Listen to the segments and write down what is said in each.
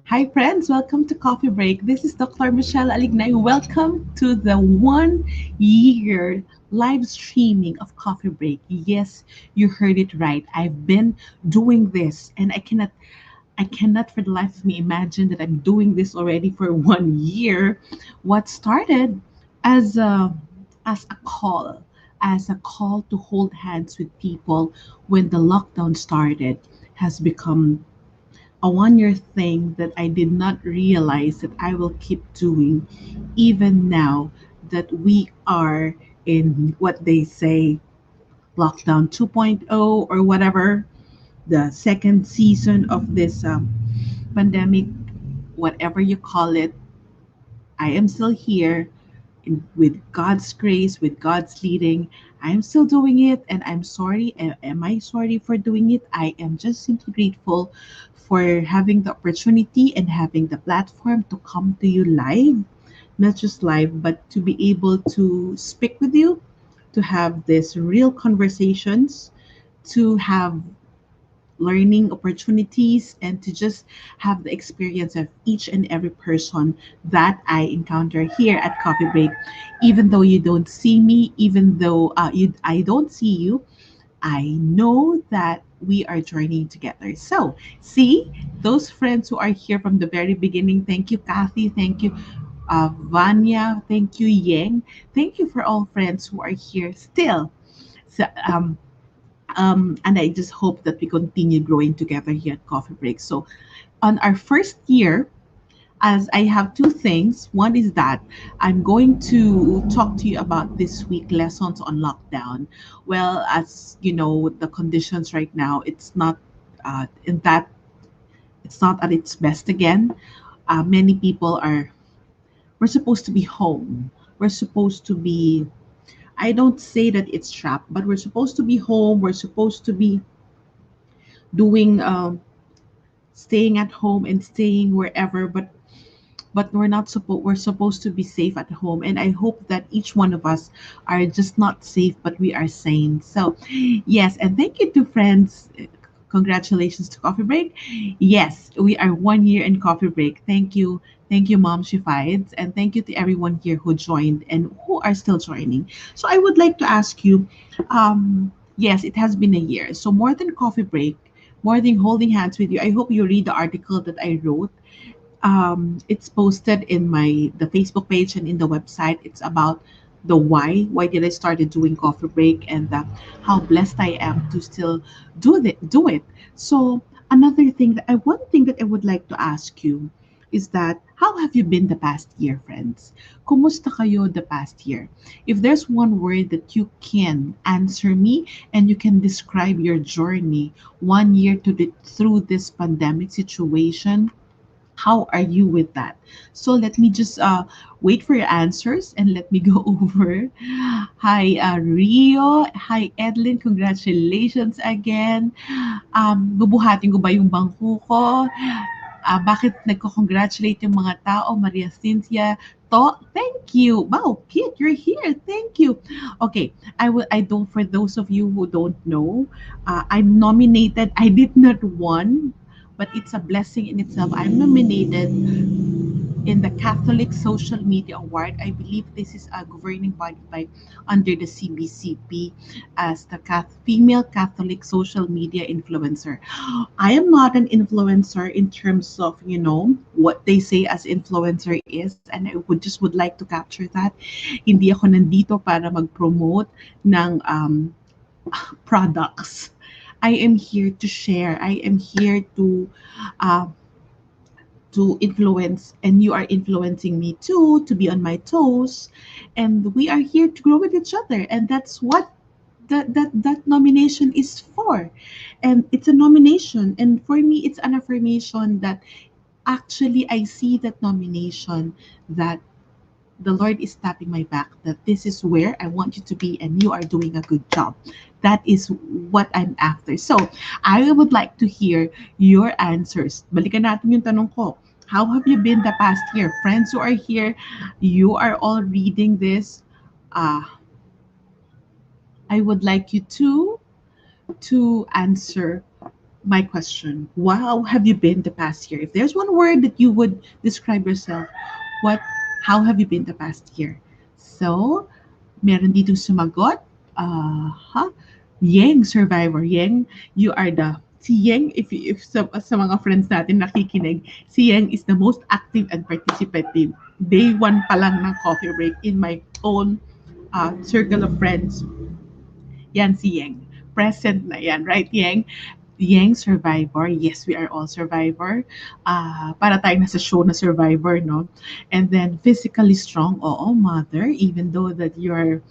Hi, friends. Welcome to Coffee Break. This is Dr. Michele Alignay. Welcome to the 1 year live streaming of Coffee Break. Yes, you heard it right. I've been doing this, and I cannot for the life of me imagine that I'm doing this already for 1 year. What started as a call to hold hands with people when the lockdown started has become a 1 year thing that I did not realize that I will keep doing even now that we are in what they say lockdown 2.0 or whatever, the second season of this pandemic, whatever you call it. I am still here with God's grace, with God's leading. I'm still doing it, and I'm sorry. Am I sorry for doing it? I am just simply grateful for having the opportunity and having the platform to come to you live, not just live, but to be able to speak with you, to have these real conversations, to have learning opportunities, and to just have the experience of each and every person that I encounter here at Coffee Break. Even though you don't see me, even though I don't see you, I know that we are journeying together. So, see, those friends who are here from the very beginning, thank you, Kathy. Thank you, Vanya. Thank you, Yeng. Thank you for all friends who are here still. So, and I just hope that we continue growing together here at Coffee Break. So, on our first year, as I have two things. One is that I'm going to talk to you about this week lessons on lockdown. Well, as you know, the conditions right now, in that it's not at its best again. Many people are. We're supposed to be home. We're supposed to be. I don't say that it's trapped, but we're supposed to be home. We're supposed to be doing staying at home and staying wherever, but we're supposed to be safe at home, and I hope that each one of us are just not safe but we are sane. So yes, and thank you to friends. Congratulations to Coffee Break. Yes, we are 1 year in Coffee Break. Thank you, Mom Shifides, and thank you to everyone here who joined and who are still joining. So I would like to ask you, yes, it has been a year, so more than Coffee Break, more than holding hands with you, I hope you read the article that I wrote. It's posted in my the Facebook page and in the website. It's about the why did I started doing Coffee Break, and how blessed I am to still do it. So one thing that I would like to ask you is that how have you been the past year, friends? Kumusta kayo the past year? If there's one word that you can answer me and you can describe your journey 1 year through this pandemic situation, how are you with that? So let me just wait for your answers and let me go over. Hi, Rio. Hi, Edlin. Congratulations again. Bubuhatin ko ba yung bangko ko? Bakit nagko-congratulate yung mga tao? Maria Cynthia. Thank you. Wow, Kit, you're here. Thank you. Okay, I don't, for those of you who don't know, I'm nominated. I did not won, but it's a blessing in itself. I'm nominated in the Catholic Social Media Award. I believe this is a governing body by under the CBCP as the female Catholic social media influencer. I am not an influencer in terms of what they say as influencer is, and I would like to capture that. Hindi ako nandito para mag-promote ng products. I am here to share. I am here uh, to influence, and you are influencing me too, to be on my toes, and we are here to grow with each other, and that's what that nomination is for. And it's a nomination, and for me it's an affirmation that actually I see that nomination, that the Lord is tapping my back, that this is where I want you to be and you are doing a good job. That is what I'm after. So, I would like to hear your answers. Balikan natin yung tanong ko. How have you been the past year? Friends who are here, you are all reading this. Uh, I would like you to answer my question, how have you been the past year? If there's one word that you would describe yourself, what, how have you been the past year? So, meron ditong sumagot. Ha? Yeng survivor. Yeng, you are the si Yeng, if sa mga friends natin nakikinig, si Yeng is the most active and participative. Day one pa lang ng coffee break in my own circle of friends. Yan si Yeng. Present na yan, right, Yeng? Yang Survivor. Yes, we are all Survivor. Para tayo nasa show na Survivor, no? And then physically strong. Oo, mother. Even though that you're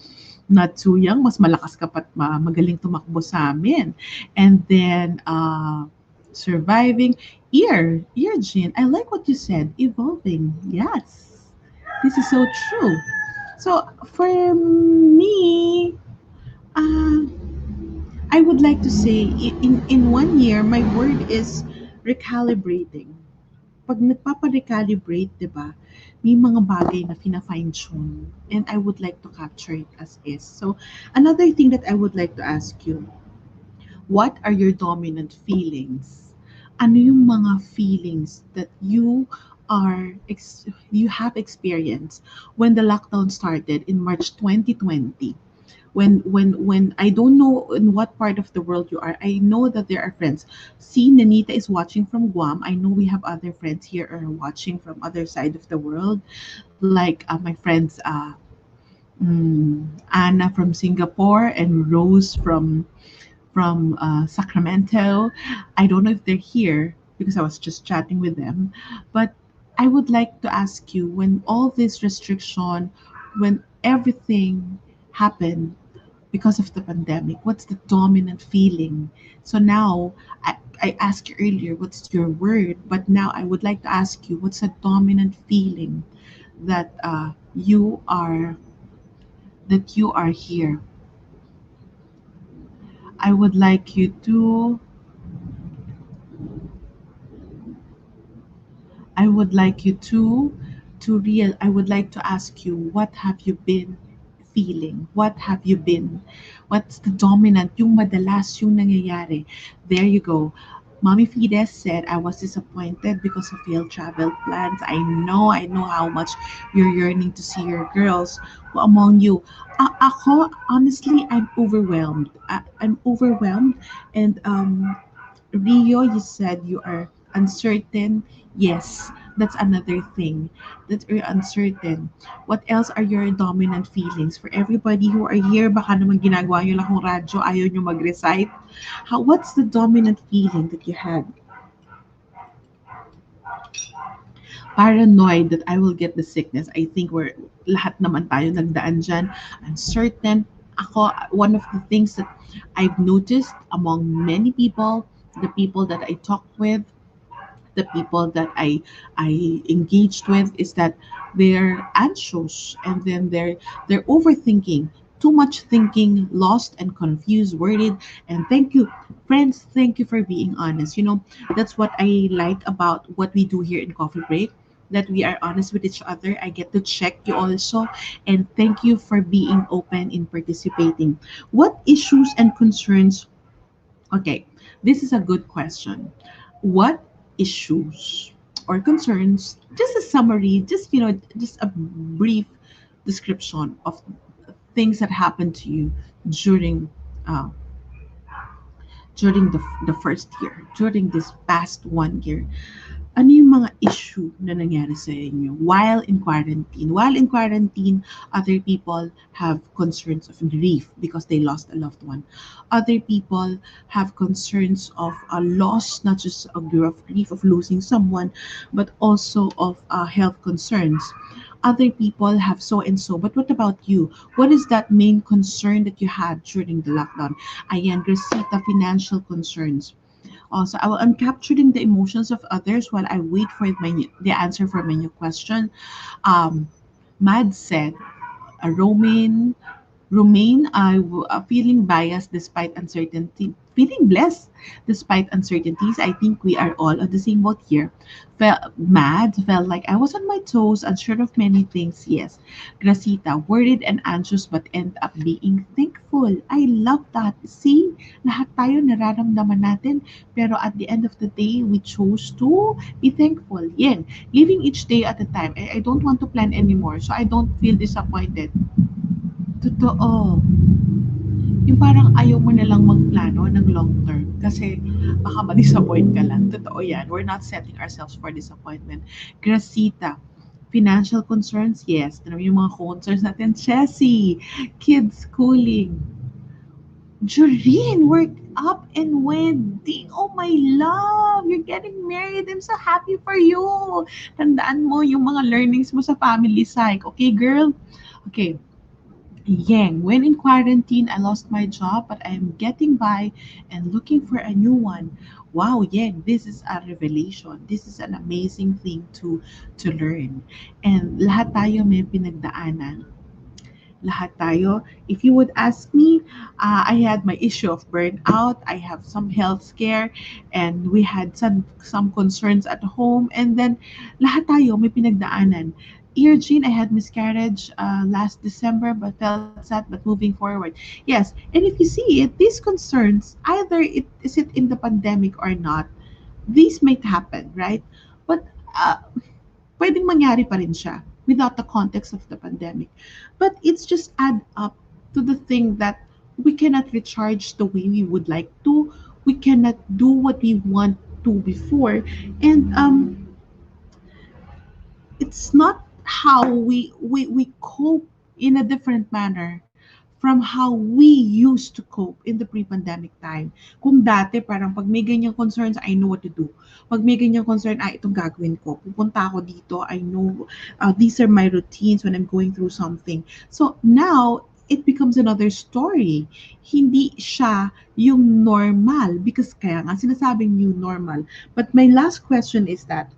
not too young, mas malakas ka pa't magaling tumakbo sa amin. And then, surviving. Ear, Jean. I like what you said. Evolving. Yes. This is so true. So, for me, uh, I would like to say in 1 year, my word is recalibrating. Pag nagpapa-recalibrate, 'di ba? May mga bagay na fina-fine tune and I would like to capture it as is. So, another thing that I would like to ask you, what are your dominant feelings? Ano yung mga feelings that you have experienced when the lockdown started in March 2020? When I don't know in what part of the world you are, I know that there are friends. See, Nanita is watching from Guam. I know we have other friends here are watching from other side of the world, like my friends Anna from Singapore and Rose from Sacramento. I don't know if they're here because I was just chatting with them, but I would like to ask you, when all this restriction, when everything happened because of the pandemic, what's the dominant feeling? So now, I asked you earlier, what's your word? But now I would like to ask you, what's a dominant feeling that you are here? I would like you to I would like you I would like to ask you, what have you been feeling? What have you been? What's the dominant, yung madalas yung nangyayari? There you go. Mommy Fides said, I was disappointed because of failed travel plans. I know how much you're yearning to see your girls. Who among you? Ako, honestly, I'm overwhelmed. I'm overwhelmed. And Rio, you said you are uncertain. Yes, that's another thing that you're uncertain. What else are your dominant feelings? For everybody who are here, baka naman ginagawa nyo lang kung radyo, ayaw nyo mag-recite. What's the dominant feeling that you had? Paranoid that I will get the sickness. I think we're lahat naman tayo nagdaan dyan. Uncertain. Ako, one of the things that I've noticed among many people, the people that I talk with, the people that I engaged with, is that they're anxious and then they're overthinking, too much thinking, lost and confused, worried. And thank you, friends, thank you for being honest. That's what I like about what we do here in Coffee Break, that we are honest with each other. I get to check you also, and thank you for being open in participating. What issues and concerns? Okay, this is a good question. What issues or concerns, just a summary, just a brief description of things that happened to you during uh, the first year, during this past 1 year. Ano yung mga issue na nangyari sa inyo while in quarantine? While in quarantine, other people have concerns of grief because they lost a loved one. Other people have concerns of a loss, not just a grief of losing someone, but also of health concerns. Other people have so and so. But what about you? What is that main concern that you had during the lockdown? Ayan, Gresita, financial concerns. Also, I'm capturing the emotions of others while I wait for the answer for my new question. Um, Mad said, Romaine, feeling biased despite uncertainty. Feeling blessed despite uncertainties. I think we are all on the same boat here. Felt mad, felt like I was on my toes, unsure of many things. Yes. Gracita, worried and anxious but end up being thankful. I love that. See, lahat tayo nararamdaman natin pero at the end of the day, we chose to be thankful. Yan. Living each day at a time. I don't want to plan anymore so I don't feel disappointed. Totoo. Yung parang ayaw mo na lang magplano ng long term kasi baka ma-disappoint ka lang. Totoo yan. We're not setting ourselves for disappointment. Gracita, financial concerns, yes. Ano yung mga concerns natin? Chessy, kids schooling. Joreen, work up and wedding. Oh my love, you're getting married. I'm so happy for you. Tandaan mo yung mga learnings mo sa family psych. Okay, girl? Okay, Yang, when in quarantine, I lost my job, but I'm getting by and looking for a new one. Wow, Yang, this is a revelation. This is an amazing thing to learn. And lahat tayo may pinagdaanan. Lahat tayo. If you would ask me, I had my issue of burnout. I have some health scare, and we had some concerns at home. And then, lahat tayo may pinagdaanan. Jean, I had miscarriage last December, but felt sad. But moving forward, yes. And if you see it, these concerns, either it in the pandemic or not, these might happen, right? But uh, pwedeng mangyari pa rin siya without the context of the pandemic. But it's just add up to the thing that we cannot recharge the way we would like to. We cannot do what we want to before. And it's not how we cope in a different manner from how we used to cope in the pre-pandemic time. Kung dati, parang pag may ganyang concerns, I know what to do. Pag may ganyang concern, itong gagawin ko. Pupunta ako dito, I know, these are my routines when I'm going through something. So now, it becomes another story. Hindi siya yung normal because kaya nga sinasabing new normal. But my last question is that,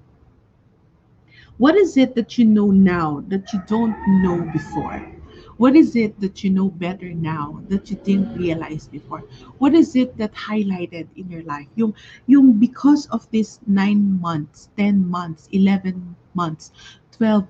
what is it that you know now that you don't know before? What is it that you know better now that you didn't realize before? What is it that highlighted in your life? Yung because of this 9 months, 10 months, 11 months, 12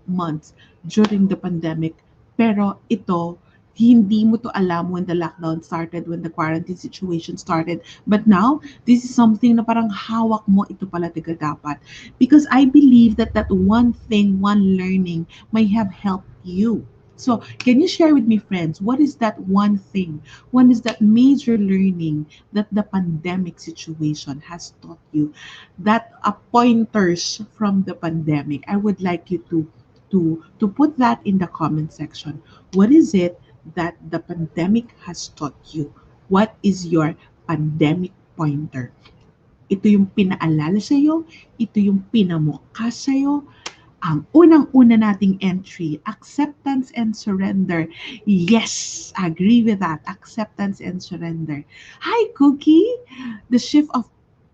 months during the pandemic. Pero ito, hindi mo to alam when the lockdown started, when the quarantine situation started. But now, this is something na parang hawak mo, ito pala tiga dapat. Because I believe that that one thing, one learning may have helped you. So, can you share with me, friends, what is that one thing? What is that major learning that the pandemic situation has taught you? That pointers from the pandemic. I would like you to put that in the comment section. What is it that the pandemic has taught you? What is your pandemic pointer? Ito yung pinaalala sa'yo, ito yung pinamukha sa'yo, ang unang-una nating entry, acceptance and surrender. Yes, agree with that. Acceptance and surrender. Hi, Cookie. The shift of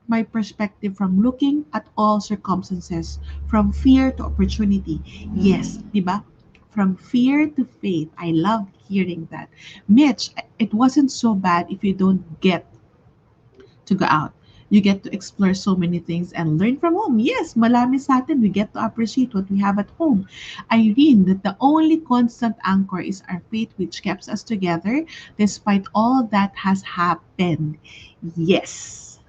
my perspective from looking at all circumstances, from fear to opportunity. Yes, di ba? From fear to faith. I love hearing that. Mitch, it wasn't so bad if you don't get to go out. You get to explore so many things and learn from home. Yes, malami sa atin, we get to appreciate what we have at home. Irene, that the only constant anchor is our faith which keeps us together despite all that has happened. Yes,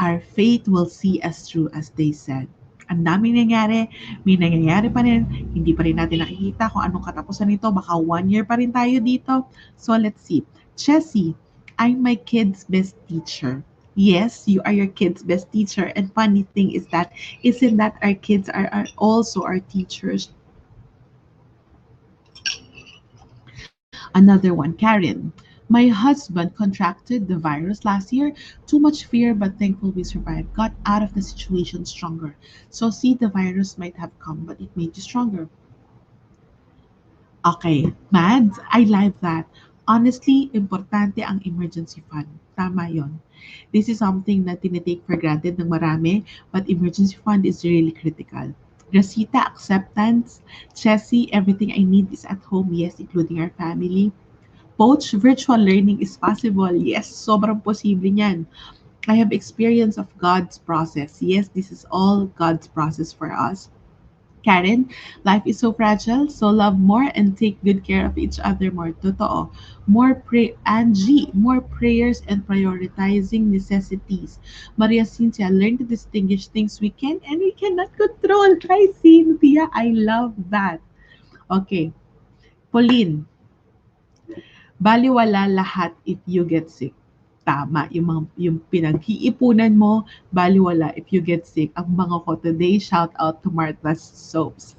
our faith will see us through as they said. Ang daming nangyari, may nangyayari pa rin, hindi pa rin natin nakikita kung anong katapusan nito, baka 1 year pa rin tayo dito. So let's see. Chessy, I'm my kid's best teacher. Yes, you are your kid's best teacher. And funny thing is that, isn't that our kids are also our teachers? Another one, Karen. My husband contracted the virus last year. Too much fear, but thankful we survived. Got out of the situation stronger. So, see, the virus might have come, but it made you stronger. Okay, Mads, I like that. Honestly, importante ang emergency fund. Tama yon. This is something na tinitake for granted ng marami, but emergency fund is really critical. Rosita, acceptance. Chessy, everything I need is at home. Yes, including our family. Both virtual learning is possible. Yes, sobrang posible niyan. I have experience of God's process. Yes, this is all God's process for us. Karen, life is so fragile, so love more and take good care of each other more. Totoo. Angie, more prayers and prioritizing necessities. Maria Cynthia, learn to distinguish things we can and we cannot control. Hi, Cynthia. I love that. Okay. Pauline, baliwala lahat if you get sick. Tama, yung pinag-iipunan mo, baliwala if you get sick. Ang mga ko today, shout out to Martha's Soaps.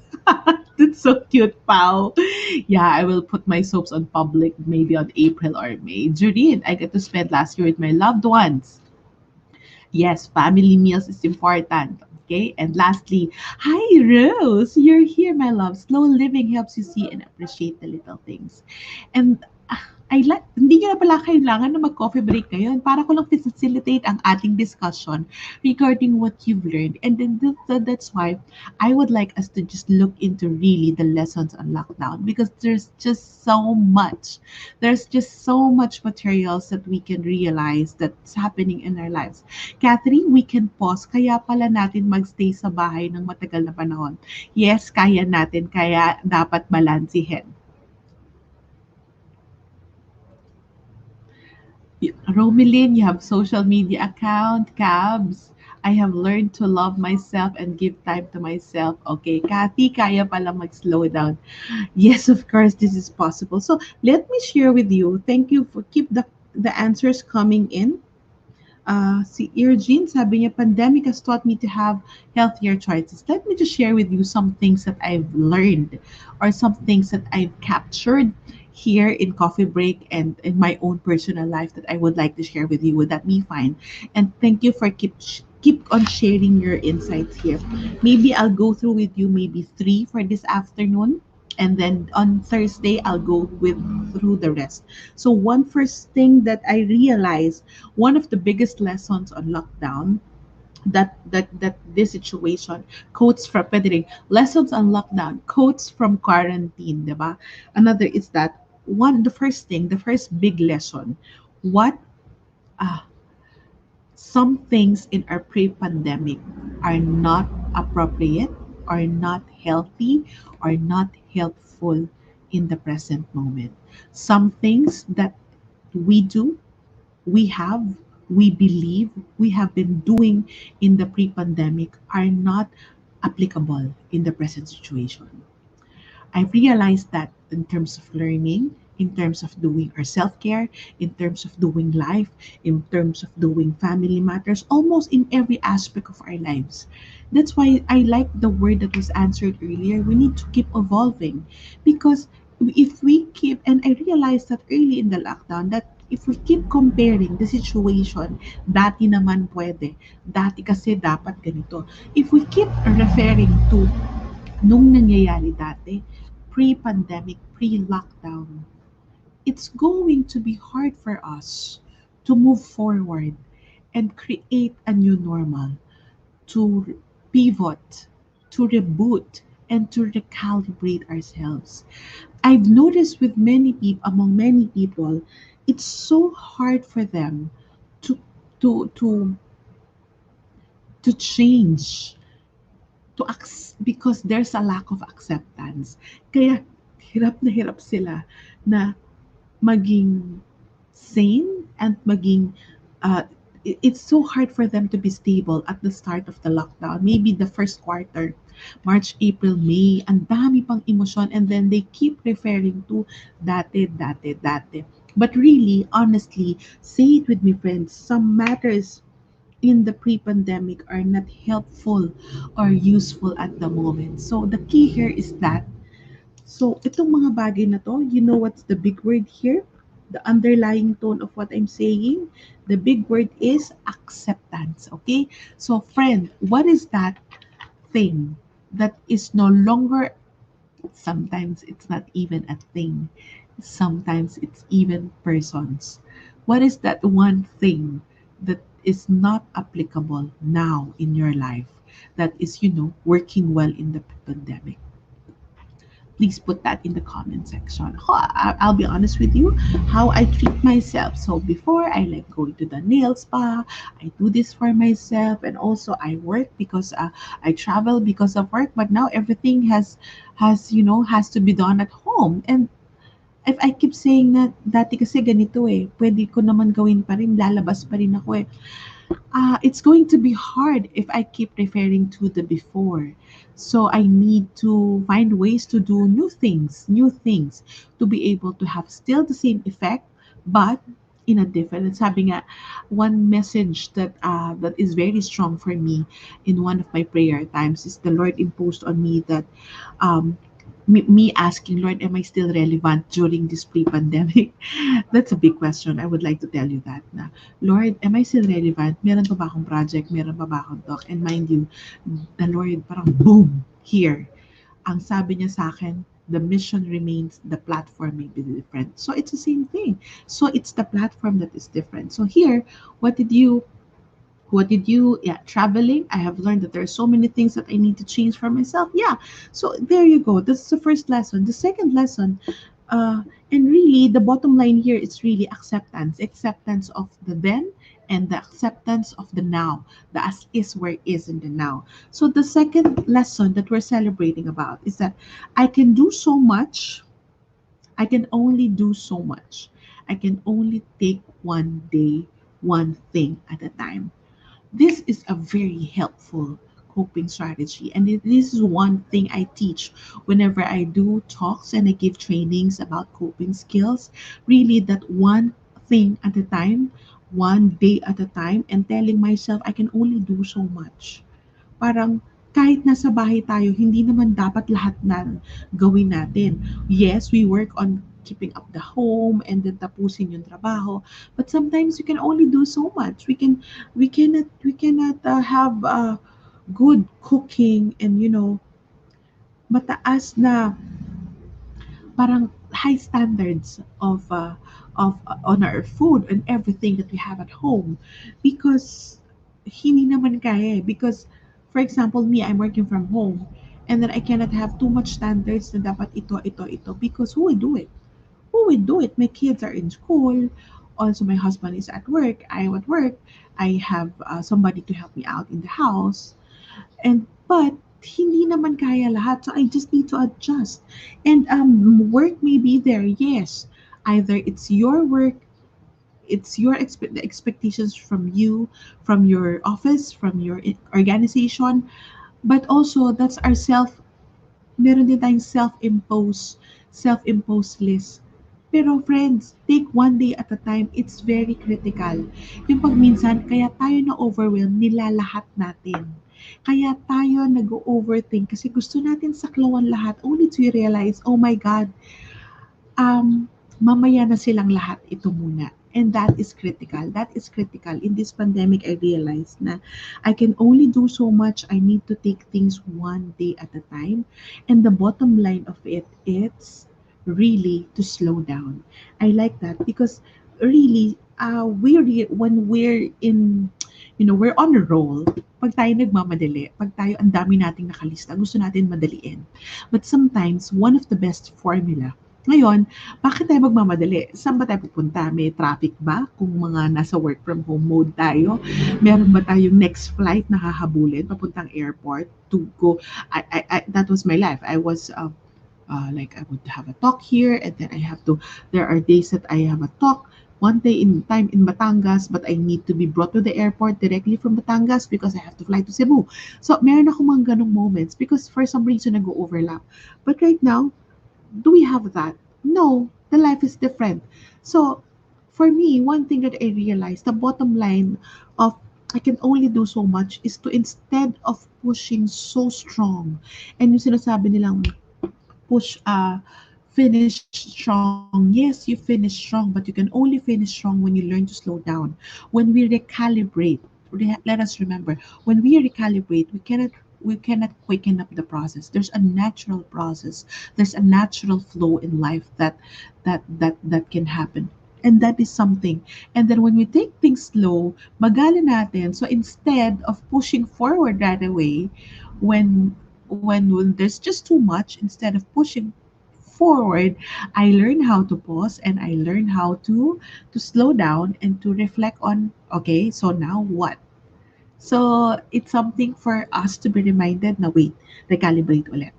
That's so cute, Pao. Yeah, I will put my soaps on public maybe on April or May. Judith, I get to spend last year with my loved ones. Yes, family meals is important. Okay, and lastly, hi Rose, you're here, my love. Slow living helps you see and appreciate the little things. And I like, hindi nyo na pala kailangan na mag-coffee break ngayon para ko lang facilitate ang ating discussion regarding what you've learned. And then that's why I would like us to just look into really the lessons on lockdown because there's just so much. There's just so much materials that we can realize that's happening in our lives. Catherine, we can pause. Kaya pala natin magstay sa bahay ng matagal na panahon. Yes, kaya natin. Kaya dapat balansihin. Romelyn, you have social media account, Cabs. I have learned to love myself and give time to myself. Okay, Kathy, kaya pala mag-slow down. Yes, of course, this is possible. So let me share with you. Thank you for keep the answers coming in. Si Eugene, sabi niya, pandemic has taught me to have healthier choices. Let me just share with you some things that I've learned or some things that I've captured here in Coffee Break and in my own personal life that I would like to share with you. Would that be fine? And thank you for keep on sharing your insights here. Maybe I'll go through with you maybe three for this afternoon. And then on Thursday, I'll go with through the rest. So one first thing that I realized, one of the biggest lessons on lockdown, that this situation, quotes from pwede rin, lessons on lockdown, quotes from quarantine, diba? Another is that the first thing, the first big lesson, what uh, some things in our pre-pandemic are not appropriate, are not healthy, are not helpful in the present moment. Some things that we do, we have, we believe, we have been doing in the pre-pandemic are not applicable in the present situation. I realized that in terms of learning, in terms of doing our self care, in terms of doing life, in terms of doing family matters, almost in every aspect of our lives. That's why I like the word that was answered earlier. We need to keep evolving because if we keep, and I realized that early in the lockdown, that if we keep comparing the situation, dati naman pwede, dati kasi dapat ganito. If we keep referring to nung nangyayari dati, pre-pandemic, pre-lockdown, it's going to be hard for us to move forward and create a new normal, to pivot, to reboot, and to recalibrate ourselves. I've noticed with many people, among many people, it's so hard for them to to to to change because there's a lack of acceptance. Kaya hirap sila na maging sane and maging it's so hard for them to be stable at the start of the lockdown. Maybe the first quarter, March, April, May, ang dami pang emosyon and then they keep referring to dati. But really, honestly, say it with me friends, some matters in the pre-pandemic are not helpful or useful at the moment. So the key here is that, so itong mga bagay na to, you know what's the big word here? The underlying tone of what I'm saying? The big word is acceptance, okay? So friend, what is that thing that is no longer, sometimes it's not even a thing. Sometimes it's even persons. What is that one thing that is not applicable now in your life that is, working well in the pandemic? Please put that in the comment section. I'll be honest with you, how I treat myself. So before, I like going to the nail spa. I do this for myself, and also I work because I travel because of work. But now everything has to be done at home. And if I keep saying na dati kasi ganito eh, pwede ko naman gawin pa rin, lalabas pa rin ako eh. It's going to be hard if I keep referring to the before. So I need to find ways to do new things to be able to have still the same effect, but in a different. Sabi nga, one message that is very strong for me in one of my prayer times is the Lord imposed on me that um, me asking, Lord, am I still relevant during this pre-pandemic? That's a big question. I would like to tell you that na, Lord, am I still relevant? Meron pa ba akong project? Meron pa ba akong talk? And mind you, the Lord parang boom, here. Ang sabi niya sa akin, the mission remains, the platform may be different. So it's the same thing. So it's the platform that is different. So here, what did you yeah, traveling, I have learned that there are so many things that I need to change for myself. Yeah, so there you go. That's the first lesson. The second lesson, uh and really the bottom line here is really acceptance of the then, and the acceptance of the now, the as is where is in the now. So the second lesson that we're celebrating about is that I can do so much, I can only do so much, I can only take one day, one thing at a time. This is a very helpful coping strategy, and this is one thing I teach whenever I do talks and I give trainings about coping skills. Really, that one thing at a time, one day at a time, and telling myself I can only do so much. Parang kahit nasa bahay tayo, hindi naman dapat lahat na gawin natin. Yes, we work on keeping up the home and then tapusin yung trabaho. But sometimes we can only do so much. We cannot have good cooking and mataas na parang high standards of on our food and everything that we have at home, because hindi naman kaya eh. Because for example, me, I'm working from home, and then I cannot have too much standards na dapat ito because who would do it? My kids are in school, also my husband is at work, I'm at work, I have somebody to help me out in the house. And but hindi naman kaya lahat. So I just need to adjust. And work may be there, yes. Either it's your work, it's your the expectations from you, from your office, from your organization, but also that's our meron din tayong self-imposed list. Pero friends, take one day at a time. It's very critical. Yung pag minsan, kaya tayo na-overwhelm, nilalahat natin. Kaya tayo nag-overthink kasi gusto natin saklawan lahat only to realize, oh my God, mamaya na silang lahat, ito muna. And that is critical. That is critical. In this pandemic, I realized na I can only do so much. I need to take things one day at a time. And the bottom line of it, it's really to slow down. I like that because really, when we're in, we're on a roll. Pag tayo nagmamadali, pag tayo ang dami nating nakalista, gusto natin madaliin. But sometimes, one of the best formula ngayon, bakit tayo magmamadali? Saan ba tayo pupunta? May traffic ba? Kung mga nasa work from home mode tayo, meron ba tayong next flight na hahabulin papuntang airport to go? That was my life. I was like I would have a talk here, and then I have to. There are days that I have a talk. One day in time in Batangas, but I need to be brought to the airport directly from Batangas because I have to fly to Cebu. So, meron ako mga ganong moments because for some reason nag-overlap. But right now, do we have that? No, the life is different. So, for me, one thing that I realized, the bottom line of I can only do so much is to instead of pushing so strong, and yung sinasabi nilang push finish strong. Yes, you finish strong, but you can only finish strong when you learn to slow down. When we recalibrate, let us remember, when we recalibrate, we cannot quicken up the process. There's a natural process. There's a natural flow in life that can happen. And that is something. And then when we take things slow, magala natin. So instead of pushing forward right away, when when there's just too much, instead of pushing forward, I learn how to pause and I learn how to slow down and to reflect on, okay, so now what? So it's something for us to be reminded na wait, recalibrate ulit.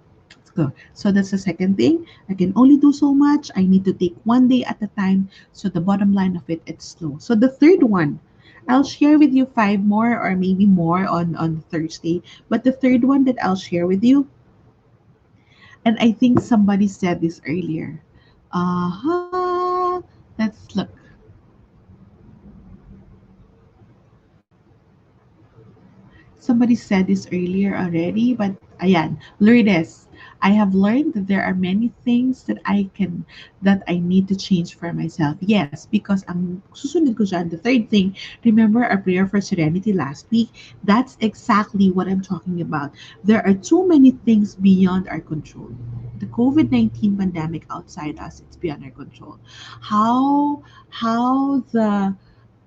So that's the second thing. I can only do so much. I need to take one day at a time. So the bottom line of it, it's slow. So the third one, I'll share with you five more or maybe more on Thursday. But the third one that I'll share with you, and I think somebody said this earlier. Uh-huh. Let's look. Somebody said this earlier already, but ayan, Lourdes, I have learned that there are many things that I need to change for myself. Yes, because ang susunod ko dyan, the third thing, remember our prayer for serenity last week? That's exactly what I'm talking about. There are too many things beyond our control. The COVID-19 pandemic outside us, it's beyond our control. How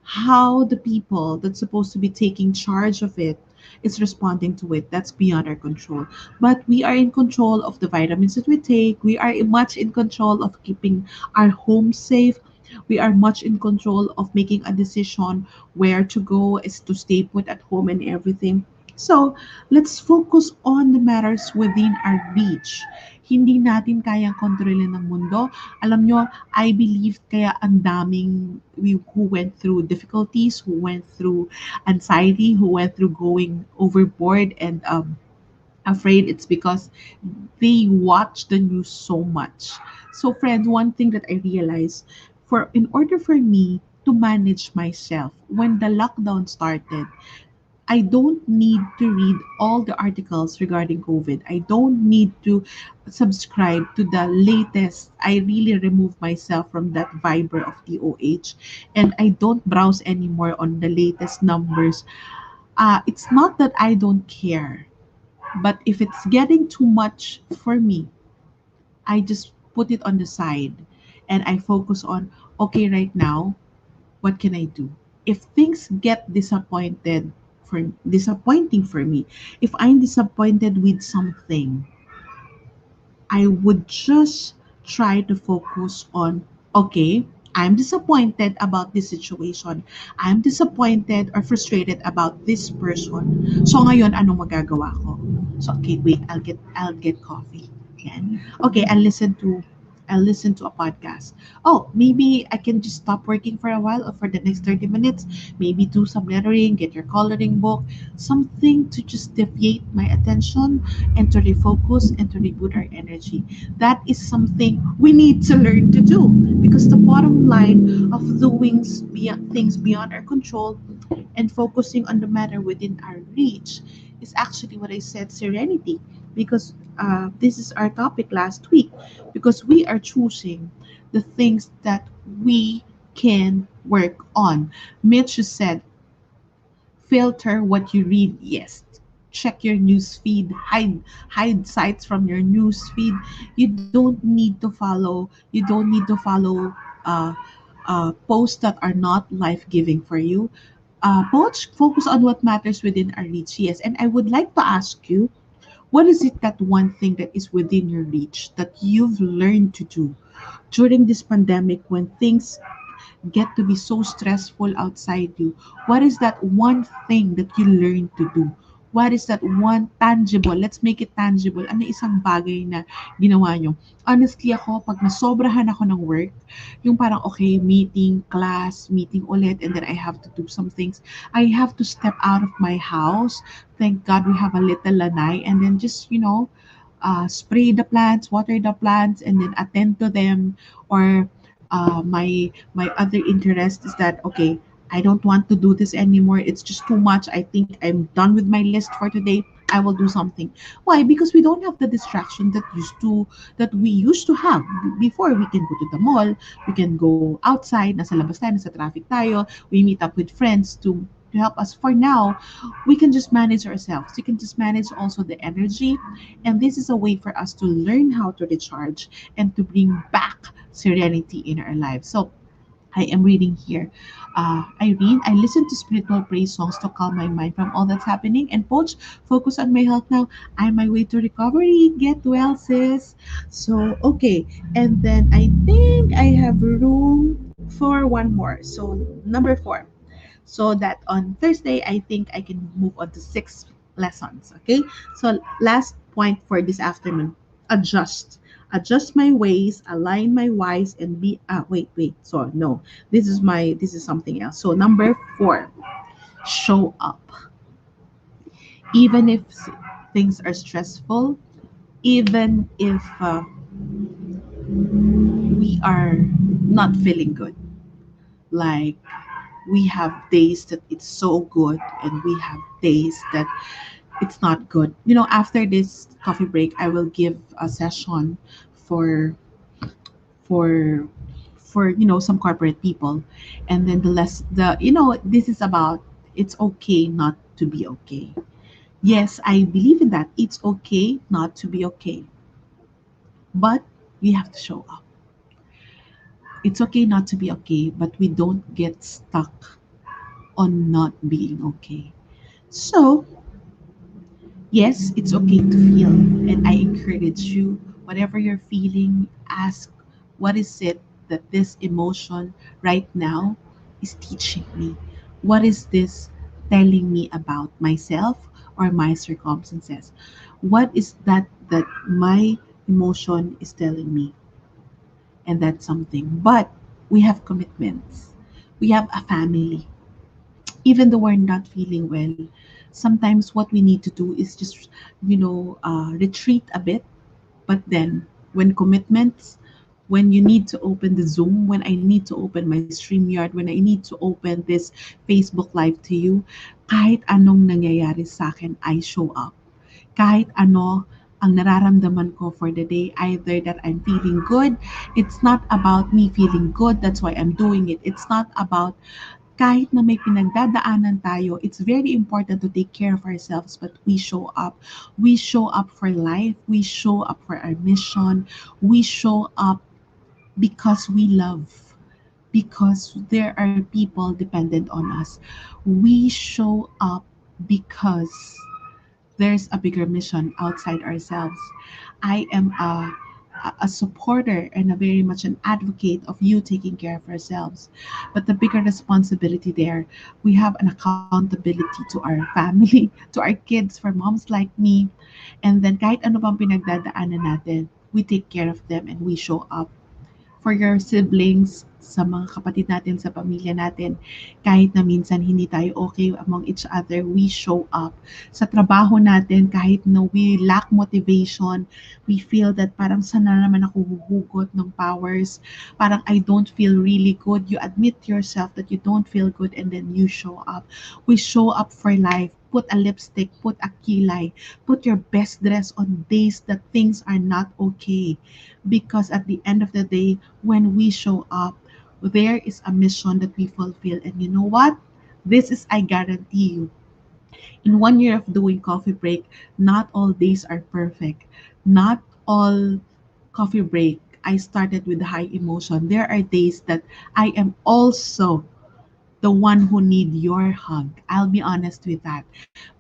how the people that's supposed to be taking charge of it is responding to it, that's beyond our control. But we are in control of the vitamins that we take. We are much in control of keeping our home safe. We are much in control of making a decision where to go, is to stay put at home and everything. So let's focus on the matters within our reach. Hindi natin kayang kontrolin ng mundo. Alam nyo, I believe kaya ang daming who went through difficulties, who went through anxiety, who went through going overboard and afraid, it's because they watch the news so much. So friends, one thing that I realized, for in order for me to manage myself when the lockdown started, I don't need to read all the articles regarding COVID. I don't need to subscribe to the latest. I really remove myself from that Viber of TOH, and I don't browse anymore on the latest numbers. It's not that I don't care, but if it's getting too much for me, I just put it on the side and I focus on, okay, right now, what can I do? If things get disappointing for me, if I'm disappointed with something, I would just try to focus on, okay, I'm disappointed about this situation. I'm disappointed or frustrated about this person. So ngayon, anong magagawa ko? So okay, wait, I'll get coffee. Yan. Okay, I'll listen to a podcast. Oh, maybe I can just stop working for a while or for the next 30 minutes. Maybe do some lettering, get your coloring book, something to just deviate my attention and to refocus and to reboot our energy. That is something we need to learn to do, because the bottom line of doing things beyond our control and focusing on the matter within our reach is actually what I said, serenity. Because this is our topic last week, because we are choosing the things that we can work on. Mitch said, filter what you read. Yes, check your news feed, hide sites from your news feed. You don't need to follow uh, posts that are not life-giving for you. Both focus on what matters within our reach. Yes, and I would like to ask you, what is it, that one thing that is within your reach that you've learned to do during this pandemic when things get to be so stressful outside you? What is that one thing that you learn to do? What is that one tangible? Let's make it tangible. Ano isang bagay na ginawa nyo? Honestly ako, pag nasobrahan ako ng work, yung parang, okay, meeting, class, meeting ulit, and then I have to do some things. I have to step out of my house. Thank God we have a little lanai, and then just, spray the plants, water the plants, and then attend to them. Or my other interest is that, okay, I don't want to do this anymore. It's just too much. I think I'm done with my list for today. I will do something. Why? Because we don't have the distraction that we used to have before. We can go to the mall, we can go outside, nasa labas tayo, nasa traffic tayo, we meet up with friends to help us. For now, we can just manage ourselves. We can just manage also the energy. And this is a way for us to learn how to recharge and to bring back serenity in our lives. So I am reading here. I listen to spiritual praise songs to calm my mind from all that's happening and focus on my health now. I'm my way to recovery. Get well, sis. So, okay. And then I think I have room for one more. So, number four. So that on Thursday, I think I can move on to six lessons. Okay. So, last point for this afternoon, adjust. Adjust my ways, align my whys, and be. Wait. So, no, this is something else. So, number four, show up. Even if things are stressful, even if we are not feeling good, like we have days that it's so good and we have days that it's not good. After this coffee break, I will give a session for for some corporate people, and then this is about it's okay not to be okay. Yes, I believe in that. It's okay not to be okay, but we have to show up. It's okay not to be okay, but we don't get stuck on not being okay. So, yes, it's okay to feel, and I encourage you, whatever you're feeling, ask what is it that this emotion right now is teaching me? What is this telling me about myself or my circumstances? What is that my emotion is telling me? And that's something. But we have commitments. We have a family. Even though we're not feeling well, sometimes what we need to do is just retreat a bit. But then when commitments, when you need to open the Zoom, when I need to open my StreamYard, when I need to open this Facebook Live to you, kahit anong nangyayari sa akin, I show up. Kahit ano ang nararamdaman ko for the day, either that I'm feeling good, it's not about me feeling good, that's why I'm doing it. It's not about kahit na may pinagdadaanan tayo, it's very important to take care of ourselves, but we show up. We show up for life. We show up for our mission. We show up because we love, because there are people dependent on us. We show up because there's a bigger mission outside ourselves. I am a supporter and a very much an advocate of you taking care of ourselves. But the bigger responsibility there, we have an accountability to our family, to our kids, for moms like me. And then kahit ano bang pinagdadaanan natin, we take care of them and we show up for your siblings, sa mga kapatid natin, sa pamilya natin. Kahit na minsan hindi tayo okay among each other, we show up. Sa trabaho natin, kahit na we lack motivation, we feel that parang sana naman ako huhugot ng powers, parang I don't feel really good. You admit to yourself that you don't feel good and then you show up. We show up for life. Put a lipstick, put a kilay, put your best dress on days that things are not okay. Because at the end of the day, when we show up, there is a mission that we fulfill. And you know what? This is, I guarantee you, in 1 year of doing coffee break, not all days are perfect. Not all coffee break, I started with high emotion. There are days that I am also the one who need your hug. I'll be honest with that.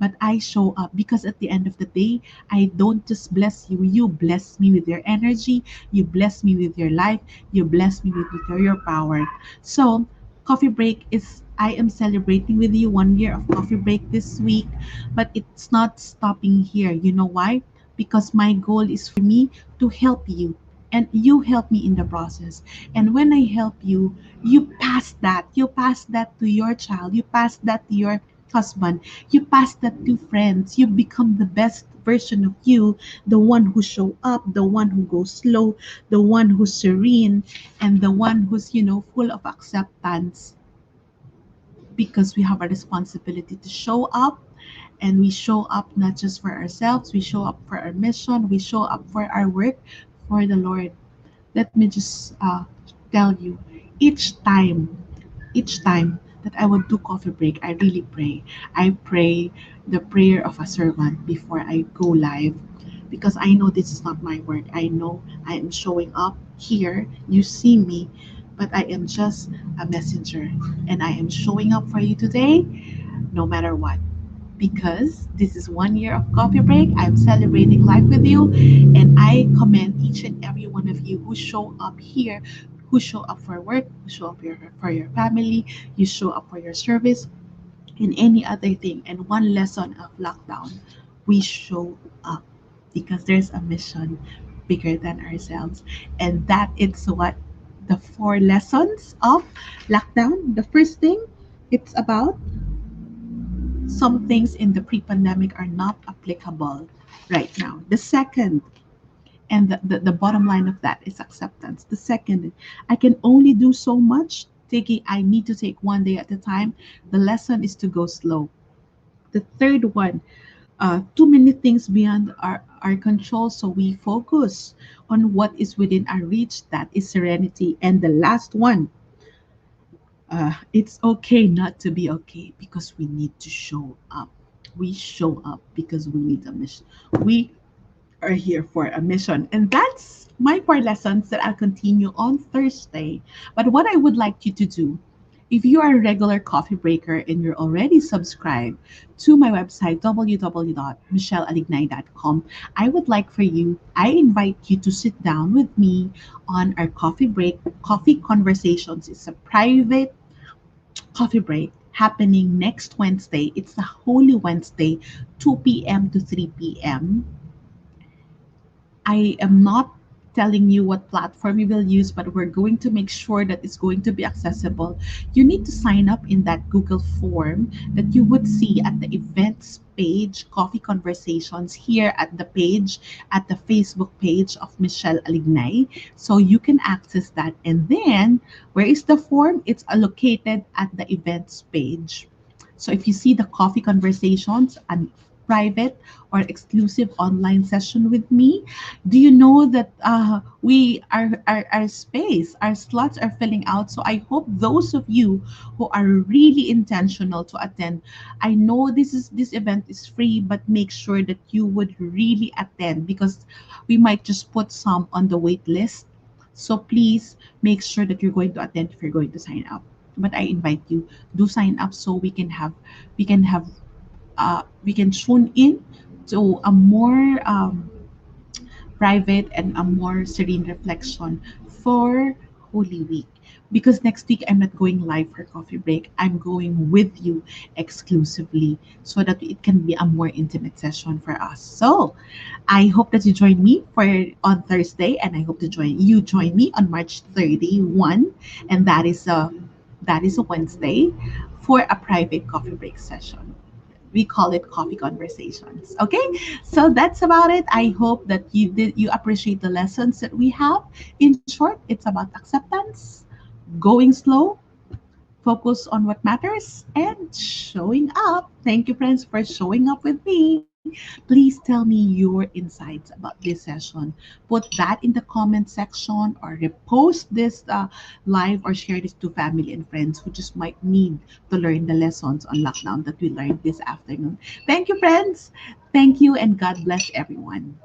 But I show up because at the end of the day, I don't just bless you. You bless me with your energy. You bless me with your life. You bless me with your power. So, coffee break is, I am celebrating with you 1 year of coffee break this week, but it's not stopping here. You know why? Because my goal is for me to help you and you help me in the process. And when I help you, you pass that to your child, you pass that to your husband, you pass that to friends, you become the best version of you, the one who show up, the one who goes slow, the one who's serene, and the one who's full of acceptance, because we have a responsibility to show up. And we show up not just for ourselves, we show up for our mission, we show up for our work for the Lord. Let me just tell you, each time, each time that I would do coffee break, I really pray. I pray the prayer of a servant before I go live, because I know this is not my work. I know I am showing up here. You see me, but I am just a messenger. And I am showing up for you today, no matter what. Because this is 1 year of coffee break. I'm celebrating life with you. And I commend each and every one of you who show up here, who show up for work, who show up for your family, you show up for your service, in any other thing. And one lesson of lockdown, we show up because there's a mission bigger than ourselves. And that is what the four lessons of lockdown. The first thing, it's about some things in the pre-pandemic are not applicable right now. The second, and the bottom line of that is acceptance. The second, I can only do so much. Taking, I need to take one day at a time. The lesson is to go slow. The third one, too many things beyond our control, so we focus on what is within our reach. That is serenity. And the last one, it's okay not to be okay because we need to show up. We show up because we need a mission. We are here for a mission. And that's my four lessons that I'll continue on Thursday. But what I would like you to do, if you are a regular coffee breaker and you're already subscribed to my website, www.michellealignay.com, I would like for you, I invite you to sit down with me on our coffee break. Coffee Conversations is a private coffee break happening next Wednesday. It's the Holy Wednesday, 2 p.m. to 3 p.m. I am not telling you what platform you will use, but we're going to make sure that it's going to be accessible. You need to sign up in that Google form that you would see at the events page, Coffee Conversations, here at the page, at the Facebook page of Michelle Alignay. So you can access that. And then, where is the form? It's allocated at the events page. So if you see the Coffee Conversations, and private or exclusive online session with me, do you know that our space, our slots are filling out? So I hope those of you who are really intentional to attend, I know this event is free, but make sure that you would really attend because we might just put some on the wait list. So please make sure that you're going to attend if you're going to sign up. But I invite you, do sign up so we can have we can tune in to a more private and a more serene reflection for Holy Week. Because next week I'm not going live for coffee break. I'm going with you exclusively so that it can be a more intimate session for us. So I hope that you join me for on Thursday, and I hope to join me on March 31, and that is a Wednesday for a private coffee break session. We call it Coffee Conversations. Okay, so that's about it. I hope that you appreciate the lessons that we have. In short, it's about acceptance, going slow, focus on what matters, and showing up. Thank you, friends, for showing up with me. Please tell me your insights about this session. Put that in the comment section or repost this live or share this to family and friends who just might need to learn the lessons on lockdown that we learned this afternoon. Thank you, friends. Thank you, and God bless everyone.